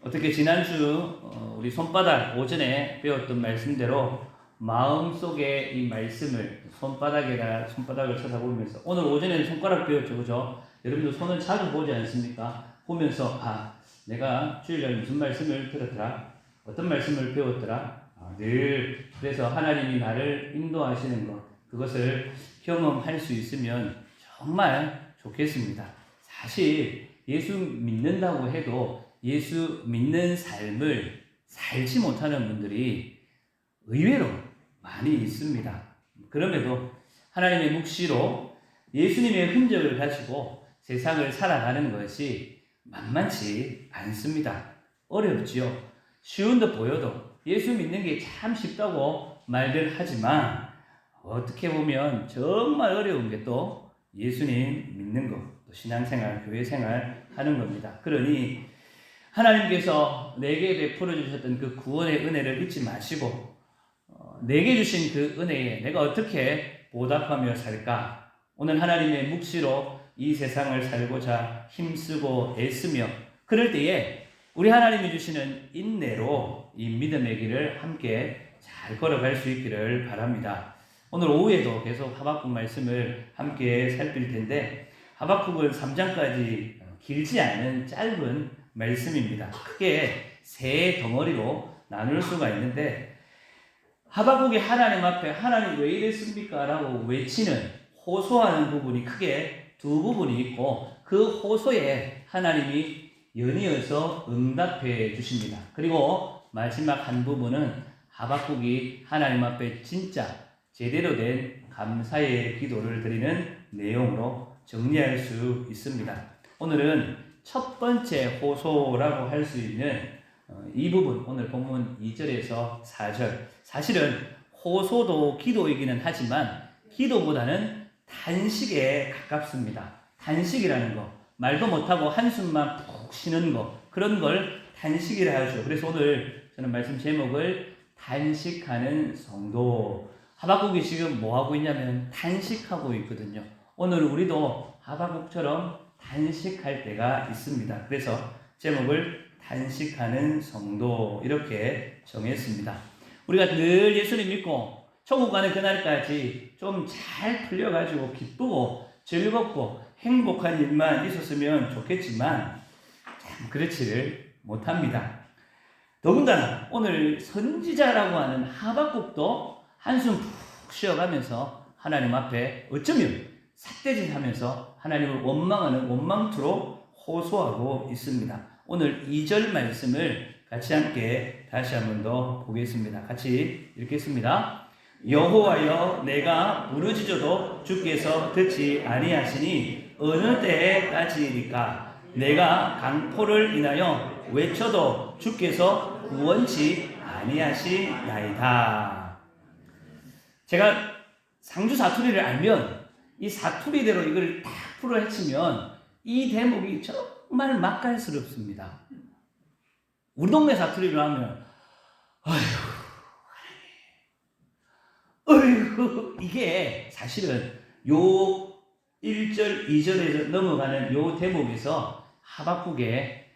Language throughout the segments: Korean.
어떻게 지난주 우리 손바닥 오전에 배웠던 말씀대로 마음속에 이 말씀을 손바닥을 쳐다보면서 오늘 오전에는 손가락 배웠죠, 그죠? 여러분들 손을 자주 보지 않습니까? 보면서 내가 주일날 무슨 말씀을 들었더라? 어떤 말씀을 배웠더라? 늘 그래서 하나님이 나를 인도하시는 것, 그것을 경험할 수 있으면 정말 좋겠습니다. 사실 예수 믿는다고 해도 예수 믿는 삶을 살지 못하는 분들이 의외로 많이 있습니다. 그럼에도 하나님의 묵시로 예수님의 흔적을 가지고 세상을 살아가는 것이 만만치 않습니다. 어렵지요. 쉬운 듯 보여도 예수 믿는 게 참 쉽다고 말들 하지만 어떻게 보면 정말 어려운 게 또 예수님 믿는 것, 또 신앙생활, 교회생활 하는 겁니다. 그러니 하나님께서 내게 베풀어 주셨던 그 구원의 은혜를 잊지 마시고 내게 주신 그 은혜에 내가 어떻게 보답하며 살까? 오늘 하나님의 묵시로 이 세상을 살고자 힘쓰고 애쓰며 그럴 때에 우리 하나님이 주시는 인내로 이 믿음의 길을 함께 잘 걸어갈 수 있기를 바랍니다. 오늘 오후에도 계속 하박국 말씀을 함께 살필 텐데 하박국은 3장까지 길지 않은 짧은 말씀입니다. 크게 세 덩어리로 나눌 수가 있는데 하박국이 하나님 앞에 하나님 왜 이랬습니까? 라고 외치는 호소하는 부분이 크게 두 부분이 있고 그 호소에 하나님이 연이어서 응답해 주십니다. 그리고 마지막 한 부분은 하박국이 하나님 앞에 진짜 제대로 된 감사의 기도를 드리는 내용으로 정리할 수 있습니다. 오늘은 첫 번째 호소라고 할 수 있는 이 부분, 오늘 본문 2절에서 4절. 사실은 호소도 기도이기는 하지만 기도보다는 단식에 가깝습니다. 단식이라는 거, 말도 못하고 한숨만 푹 쉬는 거, 그런 걸 단식이라 하죠. 그래서 오늘 저는 말씀 제목을 단식하는 성도. 하박국이 지금 뭐 하고 있냐면 단식하고 있거든요. 오늘 우리도 하박국처럼 단식할 때가 있습니다. 그래서 제목을 단식하는 성도 이렇게 정했습니다. 우리가 늘 예수님 믿고 천국 가는 그날까지 좀 잘 풀려가지고 기쁘고 즐겁고 행복한 일만 있었으면 좋겠지만 참 그렇지를 못합니다. 더군다나 오늘 선지자라고 하는 하박국도 한숨 푹 쉬어가면서 하나님 앞에 어쩌면 삿대질하면서 하나님을 원망하는 원망투로 호소하고 있습니다. 오늘 2절 말씀을 같이 함께 다시 한 번 더 보겠습니다. 같이 읽겠습니다. 여호와여 내가 부르짖어도 주께서 듣지 아니하시니 어느 때까지이리까 내가 강포를 인하여 외쳐도 주께서 구원치 아니하시나이다. 제가 상주 사투리를 알면 이 사투리대로 이걸 딱 풀어 헤치면 이 대목이 정말 맛깔스럽습니다. 우리 동네 사투리로 하면 어휴 이게 사실은 요 1절 2절에서 넘어가는 요 대목에서 하박국의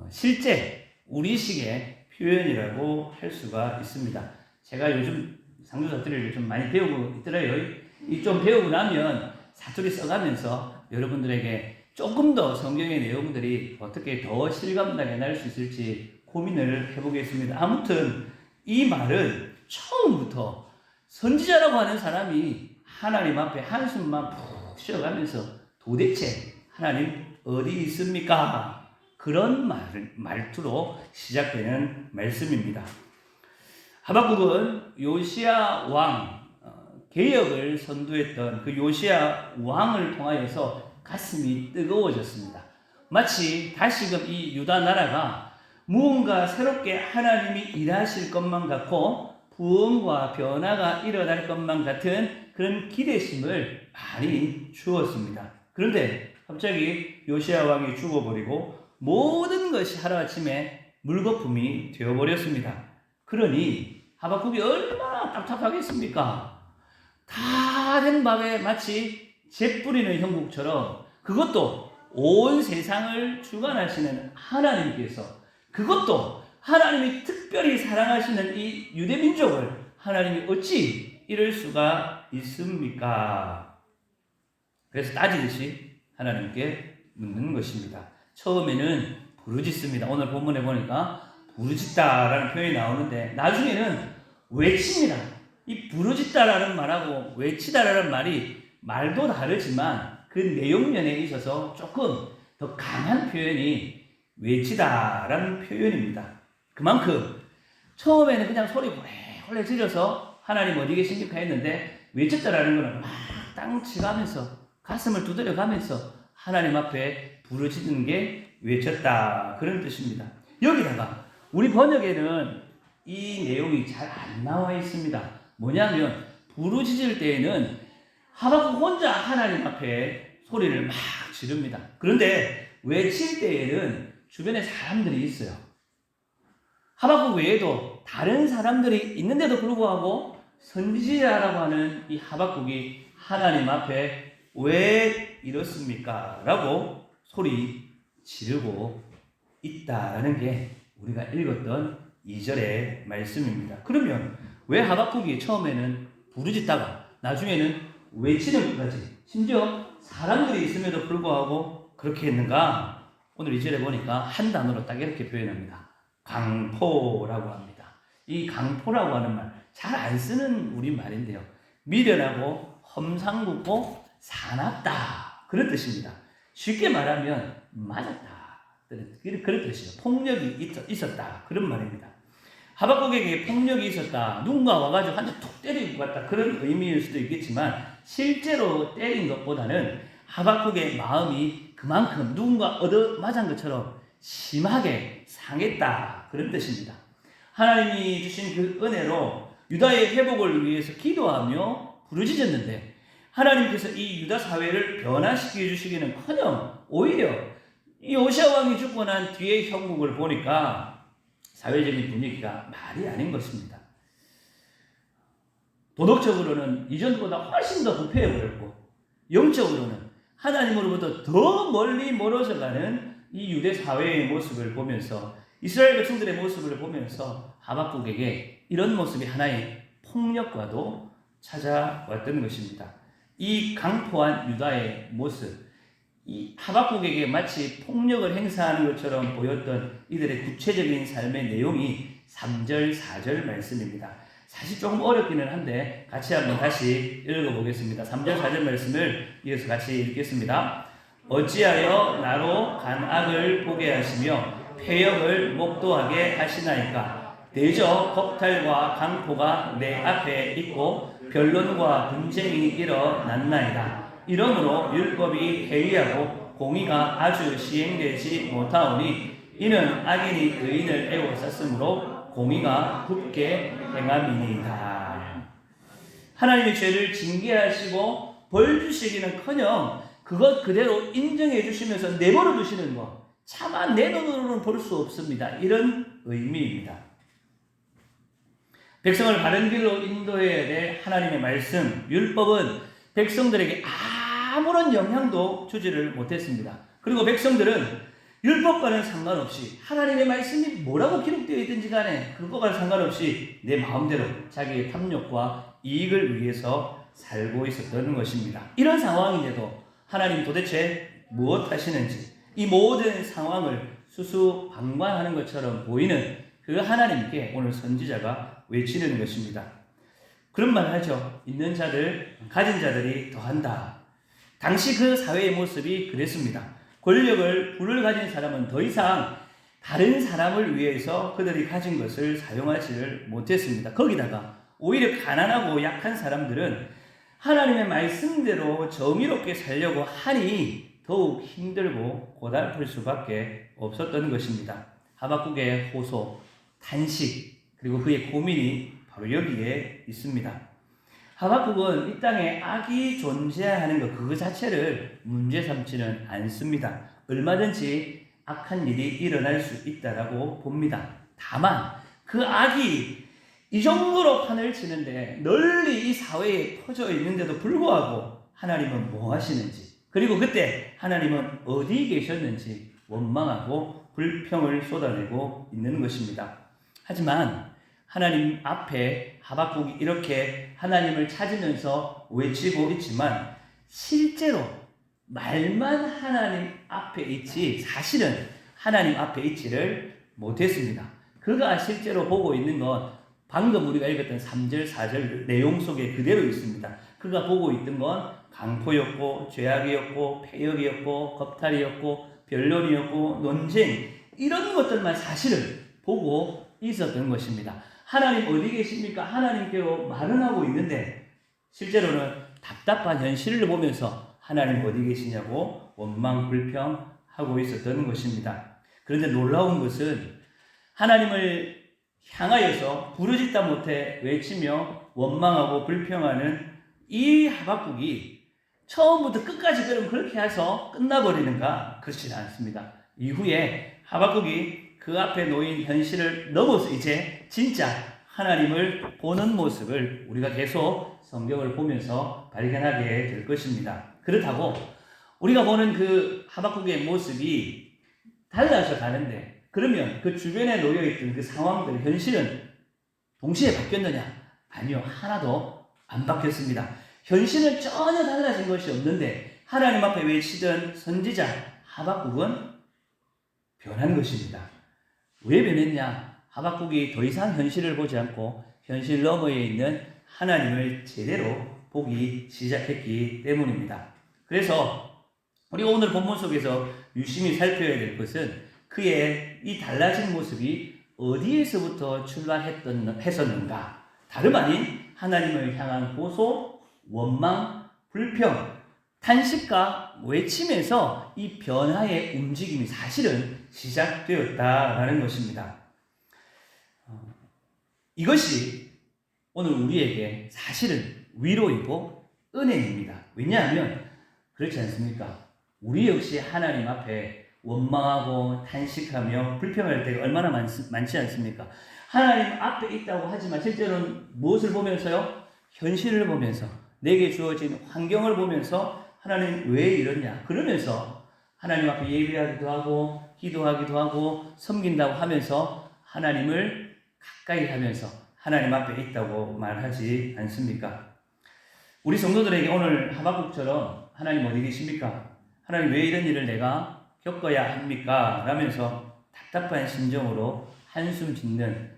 실제 우리식의 표현이라고 할 수가 있습니다. 제가 요즘 상주 사투리를 좀 많이 배우고 있더라고요. 이 좀 배우고 나면 사투리 써가면서 여러분들에게 조금 더 성경의 내용들이 어떻게 더 실감나게 날 수 있을지 고민을 해보겠습니다. 아무튼 이 말은 처음부터 선지자라고 하는 사람이 하나님 앞에 한숨만 푹 쉬어가면서 도대체 하나님 어디 있습니까? 그런 말투로 시작되는 말씀입니다. 하박국은 요시야 왕 개혁을 선두했던 그 요시야 왕을 통하여서 가슴이 뜨거워졌습니다. 마치 다시금 이 유다 나라가 무언가 새롭게 하나님이 일하실 것만 같고 부흥과 변화가 일어날 것만 같은 그런 기대심을 많이 주었습니다. 그런데 갑자기 요시야 왕이 죽어버리고 모든 것이 하루아침에 물거품이 되어버렸습니다. 그러니 하박국이 얼마나 답답하겠습니까? 다 된 밥에 마치 재 뿌리는 형국처럼 그것도 온 세상을 주관하시는 하나님께서 그것도 하나님이 특별히 사랑하시는 이 유대 민족을 하나님이 어찌 이럴 수가 있습니까? 그래서 따지듯이 하나님께 묻는 것입니다. 처음에는 부르짖습니다. 오늘 본문에 보니까 부르짖다라는 표현이 나오는데 나중에는 외칩니다. 이 부르짖다라는 말하고 외치다라는 말이 말도 다르지만 그 내용면에 있어서 조금 더 강한 표현이 외치다라는 표현입니다. 그만큼 처음에는 그냥 소리 호래호래 질러서 하나님 어디 계십니까 했는데 외쳤다라는 것은 막 땅 치가면서 가슴을 두드려가면서 하나님 앞에 부르짖는 게 외쳤다 그런 뜻입니다. 여기다가 우리 번역에는 이 내용이 잘 안 나와 있습니다. 뭐냐면 부르짖을 때에는 하박국 혼자 하나님 앞에 소리를 막 지릅니다. 그런데 외칠 때에는 주변에 사람들이 있어요. 하박국 외에도 다른 사람들이 있는데도 불구하고 선지자라고 하는 이 하박국이 하나님 앞에 왜 이렇습니까? 라고 소리 지르고 있다라는 게 우리가 읽었던 2절의 말씀입니다. 그러면 왜 하박국이 처음에는 부르짖다가 나중에는 외치는 것까지 심지어 사람들이 있음에도 불구하고 그렇게 했는가? 오늘 2절에 보니까 한 단어로 딱 이렇게 표현합니다. 강포라고 합니다. 이 강포라고 하는 말 잘 안 쓰는 우리말인데요. 미련하고 험상궂고 사납다 그런 뜻입니다. 쉽게 말하면 맞았다 그런 뜻이에요. 폭력이 있었다 그런 말입니다. 하박국에게 폭력이 있었다, 누군가 와가지고 한 대 툭 때리고 갔다 그런 의미일 수도 있겠지만 실제로 때린 것보다는 하박국의 마음이 그만큼 누군가 얻어맞은 것처럼 심하게 상했다 그런 뜻입니다. 하나님이 주신 그 은혜로 유다의 회복을 위해서 기도하며 부르짖었는데 하나님께서 이 유다 사회를 변화시켜 주시기는커녕 오히려 이 호시아 왕이 죽고 난 뒤의 형국을 보니까 사회적인 분위기가 말이 아닌 것입니다. 도덕적으로는 이전보다 훨씬 더 부패해버렸고 영적으로는 하나님으로부터 더 멀리 멀어져 가는 이 유대 사회의 모습을 보면서 이스라엘 백성들의 모습을 보면서 하박국에게 이런 모습이 하나의 폭력과도 찾아왔던 것입니다. 이 강포한 유다의 모습, 이 하박국에게 마치 폭력을 행사하는 것처럼 보였던 이들의 구체적인 삶의 내용이 3절, 4절 말씀입니다. 사실 조금 어렵기는 한데 같이 한번 다시 읽어보겠습니다. 3절, 4절 말씀을 이어서 같이 읽겠습니다. 어찌하여 나로 간 악을 보게 하시며 패역을 목도하게 하시나이까? 대저 겁탈과 강포가 내 앞에 있고 변론과 분쟁이 일어났나이다. 이러므로 율법이 해이하고 공의가 아주 시행되지 못하오니 이는 악인이 의인을 애워쌌으므로 공의가 굽게 행함이니이다. 하나님의 죄를 징계하시고 벌 주시기는커녕 그것 그대로 인정해 주시면서 내버려 두시는 것 차마 내 눈으로는 볼 수 없습니다. 이런 의미입니다. 백성을 바른 길로 인도해야 될 하나님의 말씀, 율법은 백성들에게 아무런 영향도 주지를 못했습니다. 그리고 백성들은 율법과는 상관없이 하나님의 말씀이 뭐라고 기록되어 있든지 간에 그것과 상관없이 내 마음대로 자기의 탐욕과 이익을 위해서 살고 있었던 것입니다. 이런 상황인데도 하나님 도대체 무엇 하시는지 이 모든 상황을 수수방관하는 것처럼 보이는 그 하나님께 오늘 선지자가 외치는 것입니다. 그런 말을 하죠. 있는 자들, 가진 자들이 더한다. 당시 그 사회의 모습이 그랬습니다. 권력을, 부를 가진 사람은 더 이상 다른 사람을 위해서 그들이 가진 것을 사용하지를 못했습니다. 거기다가 오히려 가난하고 약한 사람들은 하나님의 말씀대로 정의롭게 살려고 하니 더욱 힘들고 고달플 수밖에 없었던 것입니다. 하박국의 호소, 탄식, 그리고 그의 고민이 바로 여기에 있습니다. 하박국은 이 땅에 악이 존재하는 것 그 자체를 문제 삼지는 않습니다. 얼마든지 악한 일이 일어날 수 있다라고 봅니다. 다만 그 악이 이 정도로 판을 치는데 널리 이 사회에 퍼져 있는데도 불구하고 하나님은 뭐 하시는지 그리고 그때 하나님은 어디 계셨는지 원망하고 불평을 쏟아내고 있는 것입니다. 하지만 하나님 앞에 하박국이 이렇게 하나님을 찾으면서 외치고 있지만 실제로 말만 하나님 앞에 있지 사실은 하나님 앞에 있지를 못했습니다. 그가 실제로 보고 있는 건 방금 우리가 읽었던 3절, 4절 내용 속에 그대로 있습니다. 그가 보고 있던 건 강포였고 죄악이었고 폐역이었고 겁탈이었고 변론이었고 논쟁 이런 것들만 사실을 보고 있었던 것입니다. 하나님 어디 계십니까? 하나님께로 말은 하고 있는데 실제로는 답답한 현실을 보면서 하나님 어디 계시냐고 원망 불평하고 있었던 것입니다. 그런데 놀라운 것은 하나님을 향하여서 부르짖다 못해 외치며 원망하고 불평하는 이 하박국이 처음부터 끝까지 그럼 그렇게 해서 끝나버리는가? 그렇지는 않습니다. 이후에 하박국이 그 앞에 놓인 현실을 넘어서 이제 진짜 하나님을 보는 모습을 우리가 계속 성경을 보면서 발견하게 될 것입니다. 그렇다고 우리가 보는 그 하박국의 모습이 달라져 가는데 그러면 그 주변에 놓여있던 그 상황들, 현실은 동시에 바뀌었느냐? 아니요. 하나도 안 바뀌었습니다. 현실은 전혀 달라진 것이 없는데 하나님 앞에 외치던 선지자 하박국은 변한 것입니다. 왜 변했냐? 하박국이 더 이상 현실을 보지 않고 현실 너머에 있는 하나님을 제대로 보기 시작했기 때문입니다. 그래서 우리가 오늘 본문 속에서 유심히 살펴야 될 것은 그의 이 달라진 모습이 어디에서부터 출발했었는가? 다름 아닌 하나님을 향한 고소, 원망, 불평, 탄식과 외침에서 이 변화의 움직임이 사실은 시작되었다라는 것입니다. 이것이 오늘 우리에게 사실은 위로이고 은혜입니다. 왜냐하면 그렇지 않습니까? 우리 역시 하나님 앞에 원망하고 탄식하며 불평할 때가 얼마나 많지 않습니까? 하나님 앞에 있다고 하지만 실제로는 무엇을 보면서요? 현실을 보면서 내게 주어진 환경을 보면서 하나님 왜 이러냐? 그러면서 하나님 앞에 예배하기도 하고 기도하기도 하고 섬긴다고 하면서 하나님을 가까이 하면서 하나님 앞에 있다고 말하지 않습니까? 우리 성도들에게 오늘 하박국처럼 하나님 어디 계십니까? 하나님 왜 이런 일을 내가 겪어야 합니까? 라면서 답답한 심정으로 한숨 짓는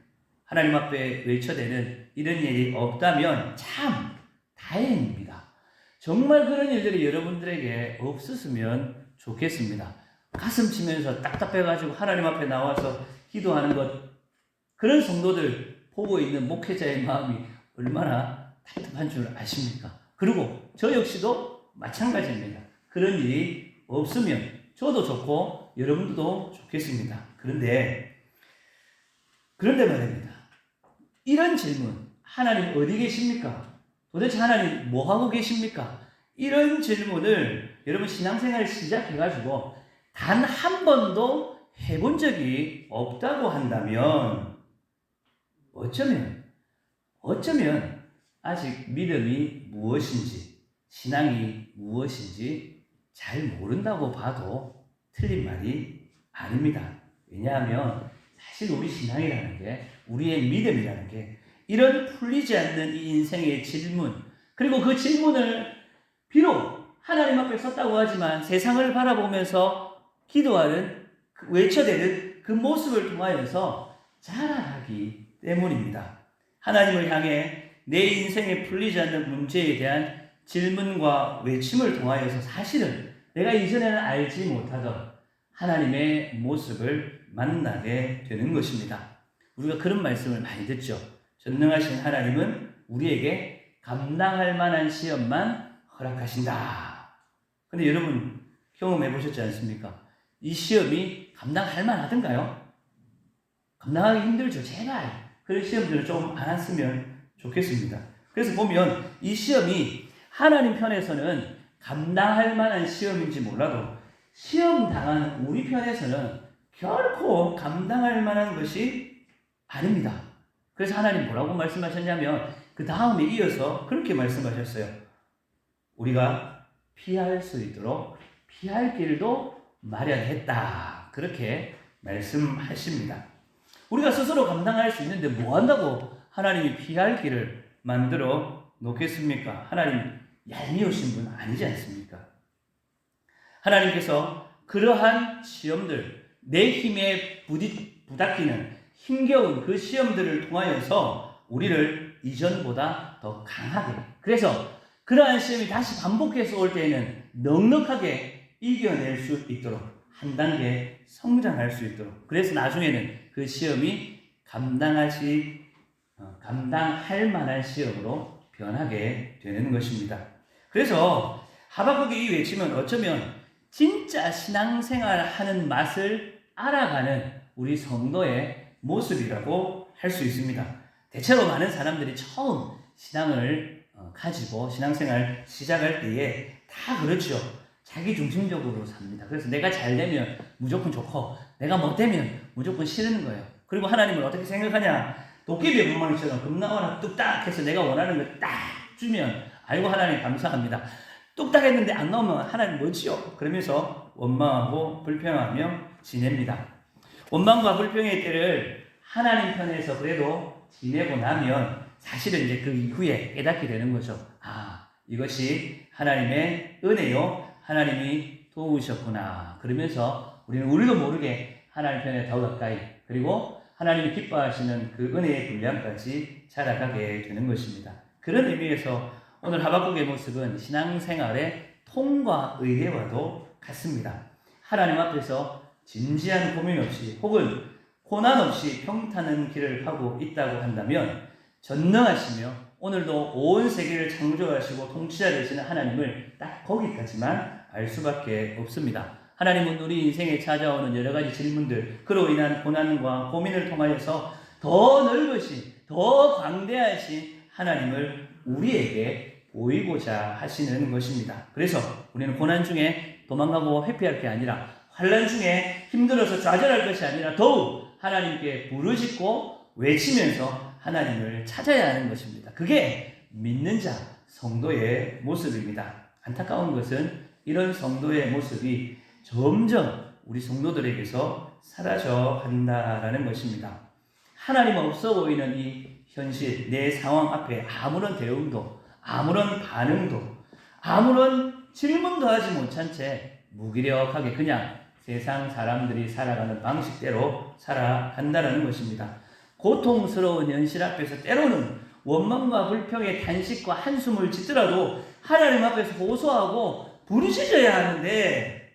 하나님 앞에 외쳐대는 이런 일이 없다면 참 다행입니다. 정말 그런 일들이 여러분들에게 없었으면 좋겠습니다. 가슴 치면서 답답해가지고 하나님 앞에 나와서 기도하는 것 그런 성도들 보고 있는 목회자의 마음이 얼마나 답답한 줄 아십니까? 그리고 저 역시도 마찬가지입니다. 그런 일이 없으면 저도 좋고 여러분들도 좋겠습니다. 그런데 말입니다. 이런 질문, 하나님 어디 계십니까? 도대체 하나님 뭐 하고 계십니까? 이런 질문을 여러분 신앙생활 시작해가지고 단 한 번도 해본 적이 없다고 한다면 어쩌면 아직 믿음이 무엇인지 신앙이 무엇인지 잘 모른다고 봐도 틀린 말이 아닙니다. 왜냐하면 사실 우리 신앙이라는 게 우리의 믿음이라는 게 이런 풀리지 않는 이 인생의 질문 그리고 그 질문을 비록 하나님 앞에 섰다고 하지만 세상을 바라보면서 기도하는 외쳐대는 그 모습을 통하여서 자라나기 때문입니다. 하나님을 향해 내 인생에 풀리지 않는 문제에 대한 질문과 외침을 통하여서 사실은 내가 이전에는 알지 못하던 하나님의 모습을 만나게 되는 것입니다. 우리가 그런 말씀을 많이 듣죠. 전능하신 하나님은 우리에게 감당할 만한 시험만 허락하신다. 근데 여러분 경험해 보셨지 않습니까? 이 시험이 감당할 만하던가요? 감당하기 힘들죠. 제발 그런 시험들을 좀 안 왔으면 좋겠습니다. 그래서 보면 이 시험이 하나님 편에서는 감당할 만한 시험인지 몰라도 시험 당하는 우리 편에서는 결코 감당할 만한 것이 아닙니다. 그래서 하나님 뭐라고 말씀하셨냐면 그 다음에 이어서 그렇게 말씀하셨어요. 우리가 피할 수 있도록 피할 길도 마련했다. 그렇게 말씀하십니다. 우리가 스스로 감당할 수 있는데 뭐 한다고 하나님이 피할 길을 만들어 놓겠습니까? 하나님 얄미우신 분 아니지 않습니까? 하나님께서 그러한 시험들, 내 힘에 부닥기는 힘겨운 그 시험들을 통하여서 우리를 이전보다 더 강하게, 그래서 그러한 시험이 다시 반복해서 올 때에는 넉넉하게 이겨낼 수 있도록, 한 단계 성장할 수 있도록, 그래서 나중에는 그 시험이 감당할 만한 시험으로 변하게 되는 것입니다. 그래서 하박국의 이 외침은 어쩌면 진짜 신앙생활 하는 맛을 알아가는 우리 성도의 모습이라고 할 수 있습니다. 대체로 많은 사람들이 처음 신앙을 가지고 신앙생활 시작할 때에 다 그렇죠. 자기 중심적으로 삽니다. 그래서 내가 잘 되면 무조건 좋고 내가 못 되면 무조건 싫은 거예요. 그리고 하나님을 어떻게 생각하냐? 도깨비의 방망이처럼 금나와라 뚝딱 해서 내가 원하는 걸 딱 주면 아이고 하나님 감사합니다. 뚝딱 했는데 안 나오면 하나님 뭐지요? 그러면서 원망하고 불평하며 지냅니다. 원망과 불평의 때를 하나님 편에서 그래도 지내고 나면 사실은 이제 그 이후에 깨닫게 되는 거죠. 아, 이것이 하나님의 은혜요. 하나님이 도우셨구나. 그러면서 우리도 모르게 하나님 편에 더 가까이, 그리고 하나님이 기뻐하시는 그 은혜의 분량까지 자라가게 되는 것입니다. 그런 의미에서 오늘 하박국의 모습은 신앙생활의 통과 의례와도 같습니다. 하나님 앞에서 진지한 고민 없이 혹은 고난 없이 평탄한 길을 가고 있다고 한다면 전능하시며 오늘도 온 세계를 창조하시고 통치자 되시는 하나님을 딱 거기까지만 알 수밖에 없습니다. 하나님은 우리 인생에 찾아오는 여러 가지 질문들, 그로 인한 고난과 고민을 통하여서 더 넓으신, 더 광대하신 하나님을 우리에게 보이고자 하시는 것입니다. 그래서 우리는 고난 중에 도망가고 회피할 게 아니라, 환난 중에 힘들어서 좌절할 것이 아니라 더욱 하나님께 부르짖고 외치면서 하나님을 찾아야 하는 것입니다. 그게 믿는 자, 성도의 모습입니다. 안타까운 것은 이런 성도의 모습이 점점 우리 성도들에게서 사라져 간다라는 것입니다. 하나님 없어 보이는 이 현실, 내 상황 앞에 아무런 대응도, 아무런 반응도, 아무런 질문도 하지 못한 채 무기력하게 그냥 세상 사람들이 살아가는 방식대로 살아간다는 것입니다. 고통스러운 현실 앞에서 때로는 원망과 불평의 탄식과 한숨을 짓더라도 하나님 앞에서 호소하고 부르짖어야 하는데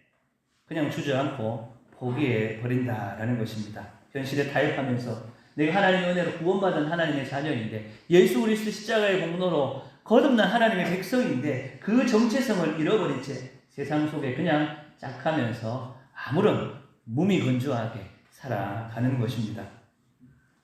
그냥 주저앉고 포기해 버린다라는 것입니다. 현실에 타협하면서 내가 하나님의 은혜로 구원받은 하나님의 자녀인데, 예수 그리스도 십자가의 공로로 거듭난 하나님의 백성인데 그 정체성을 잃어버린 채 세상 속에 그냥 짝하면서 아무런 무미건조하게 살아가는 것입니다.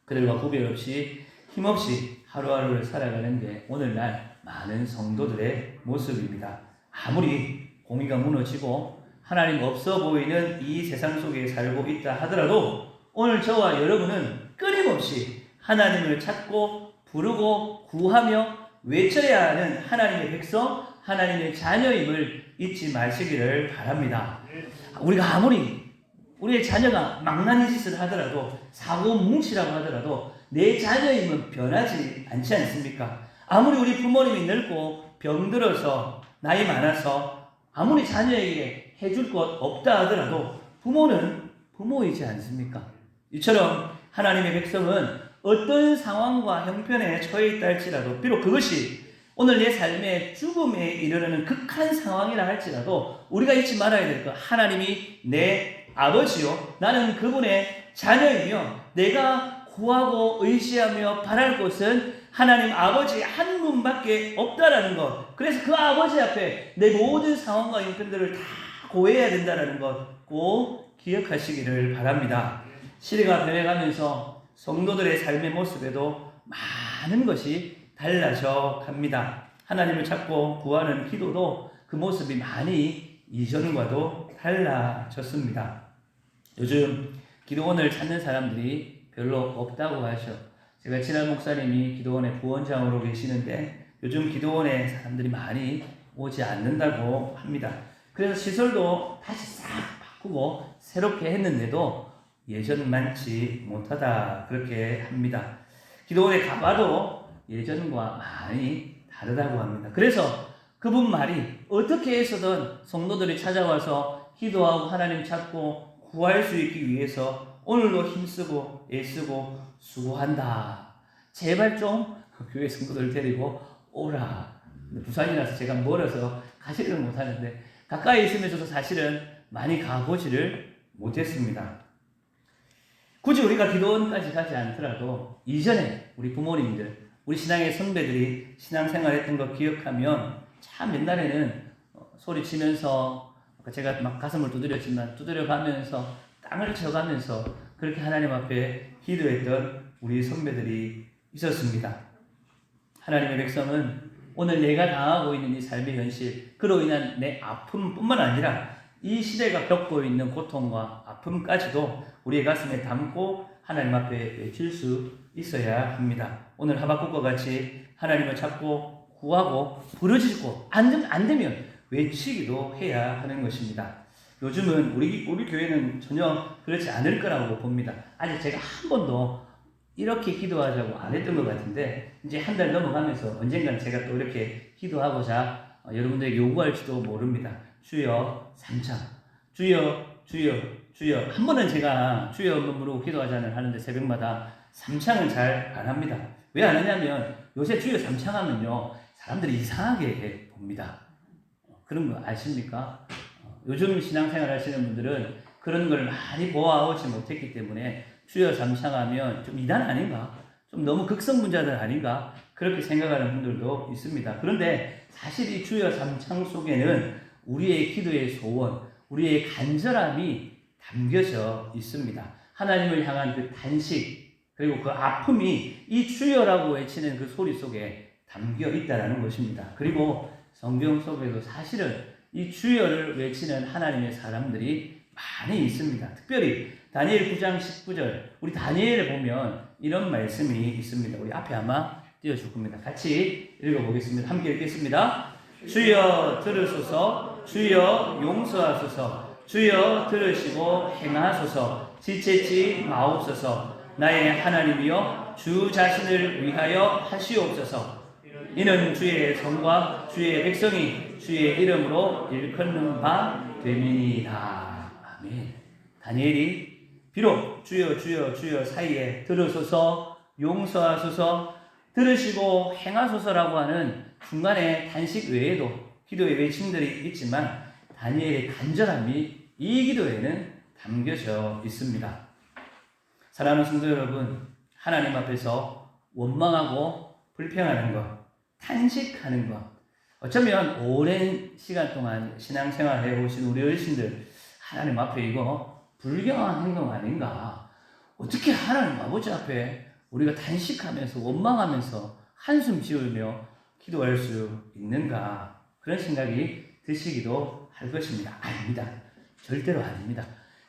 그들과 구별 없이 힘없이 하루하루를 살아가는 게 오늘날 많은 성도들의 모습입니다. 아무리 공의가 무너지고 하나님 없어 보이는 이 세상 속에 살고 있다 하더라도 오늘 저와 여러분은 끊임없이 하나님을 찾고 부르고 구하며 외쳐야 하는 하나님의 백성, 하나님의 자녀임을 잊지 마시기를 바랍니다. 우리가 아무리 우리의 자녀가 망나니 짓을 하더라도, 사고 뭉치라고 하더라도 내 자녀임은 변하지 않지 않습니까? 아무리 우리 부모님이 늙고 병들어서 나이 많아서 아무리 자녀에게 해줄 것 없다 하더라도 부모는 부모이지 않습니까? 이처럼 하나님의 백성은 어떤 상황과 형편에 처해 있다 할지라도, 비록 그것이 오늘 내 삶의 죽음에 이르는 극한 상황이라 할지라도 우리가 잊지 말아야 될 것, 하나님이 내 아버지요, 나는 그분의 자녀이며 내가 구하고 의지하며 바랄 곳은 하나님 아버지 한 분밖에 없다라는 것. 그래서 그 아버지 앞에 내 모든 상황과 형편들을 다 고해야 된다는 것 꼭 기억하시기를 바랍니다. 시대가 변해가면서 성도들의 삶의 모습에도 많은 것이 달라져 갑니다. 하나님을 찾고 구하는 기도도 그 모습이 많이 이전과도 달라졌습니다. 요즘 기도원을 찾는 사람들이 별로 없다고 하셔. 제가 친한 목사님이 기도원의 부원장으로 계시는데 요즘 기도원에 사람들이 많이 오지 않는다고 합니다. 그래서 시설도 다시 싹 바꾸고 새롭게 했는데도 예전만치 못하다 그렇게 합니다. 기도원에 가봐도 예전과 많이 다르다고 합니다. 그래서 그분 말이 어떻게 해서든 성도들이 찾아와서 기도하고 하나님 찾고 구할 수 있기 위해서 오늘도 힘쓰고 애쓰고 수고한다. 제발 좀 교회 성도들 데리고 오라. 부산이라서 제가 멀어서 가지를 못하는데 가까이 있으면서도 사실은 많이 가보지를 못했습니다. 굳이 우리가 기도원까지 가지 않더라도 이전에 우리 부모님들, 우리 신앙의 선배들이 신앙생활했던 거 기억하면 참 옛날에는 소리치면서 제가 막 가슴을 두드렸지만 두드려가면서 땅을 쳐가면서 그렇게 하나님 앞에 기도했던 우리 선배들이 있었습니다. 하나님의 백성은 오늘 내가 당하고 있는 이 삶의 현실, 그로 인한 내 아픔뿐만 아니라 이 시대가 겪고 있는 고통과 아픔까지도 우리의 가슴에 담고 하나님 앞에 외칠 수 있어야 합니다. 오늘 하박국과 같이 하나님을 찾고 구하고 부르짖고 안 되면 외치기도 해야 하는 것입니다. 요즘은 우리 교회는 전혀 그렇지 않을 거라고 봅니다. 아직 제가 한 번도 이렇게 기도하자고 안 했던 것 같은데 이제 한 달 넘어가면서 언젠간 제가 또 이렇게 기도하고자 여러분들에게 요구할지도 모릅니다. 주여 삼창, 주여 주여 주여. 한 번은 제가 주여 한번 부르고 기도하자는 하는데 새벽마다 삼창은 잘 안 합니다. 왜 안 하냐면 요새 주여 삼창하면요 사람들이 이상하게 봅니다. 그런 거 아십니까? 요즘 신앙생활 하시는 분들은 그런 걸 많이 보아오지 못했기 때문에 주여 삼창하면 좀 이단 아닌가? 좀 너무 극성분자들 아닌가? 그렇게 생각하는 분들도 있습니다. 그런데 사실 이 주여 삼창 속에는 우리의 기도의 소원, 우리의 간절함이 담겨져 있습니다. 하나님을 향한 그 단식, 그리고 그 아픔이 이 주여라고 외치는 그 소리 속에 담겨 있다는 것입니다. 그리고 성경 속에도 사실은 이 주여를 외치는 하나님의 사람들이 많이 있습니다. 특별히 다니엘 9장 19절, 우리 다니엘에 보면 이런 말씀이 있습니다. 우리 앞에 아마 띄워줄 겁니다. 같이 읽어보겠습니다. 함께 읽겠습니다. 주여 들으소서, 주여 용서하소서, 주여 들으시고 행하소서, 지체치 마옵소서. 나의 하나님이여 주 자신을 위하여 하시옵소서. 이는 주의 성과 주의 백성이 주의 이름으로 일컫는 바 됨이니이다. 아멘. 다니엘이 비록 주여 주여 주여 사이에 들으소서, 용서하소서, 들으시고 행하소서라고 하는 중간에 단식 외에도 기도의 외침들이 있지만 다니엘의 간절함이 이 기도에는 담겨져 있습니다. 사랑하는 성도 여러분, 하나님 앞에서 원망하고 불평하는 것, 탄식하는 것, 어쩌면 오랜 시간 동안 신앙생활 해오신 우리 어르신들, 하나님 앞에 이거 불경한 행동 아닌가? 어떻게 하나님 아버지 앞에 우리가 단식하면서 원망하면서 한숨 지으며 기도할 수 있는가? 그런 생각이 드시기도 할 것입니다. 아닙니다. 절대로 아닙니다.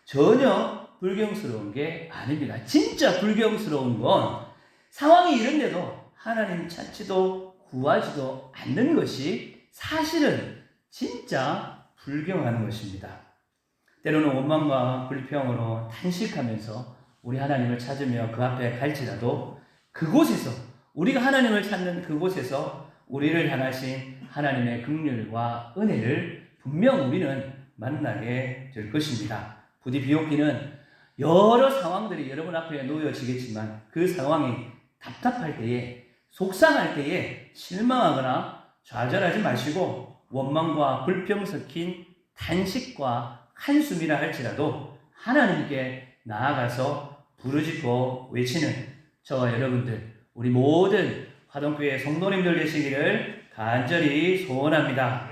전혀 불경스러운 게 아닙니다. 진짜 불경스러운 건 상황이 이런데도 하나님 찾지도 구하지도 않는 것이 사실은 진짜 불경한 것입니다. 때로는 원망과 불평으로 탄식하면서 우리 하나님을 찾으며 그 앞에 갈지라도 그곳에서 우리가 하나님을 찾는 그곳에서 우리를 향하신 하나님의 긍휼과 은혜를 분명 우리는 만나게 될 것입니다. 부디 비옥기는 여러 상황들이 여러분 앞에 놓여지겠지만 그 상황이 답답할 때에 속상할 때에 실망하거나 좌절하지 마시고 원망과 불평 섞인 탄식과 한숨이라 할지라도 하나님께 나아가서 부르짖고 외치는 저와 여러분들, 우리 모든 화동교회 성도님들 되시기를 간절히 소원합니다.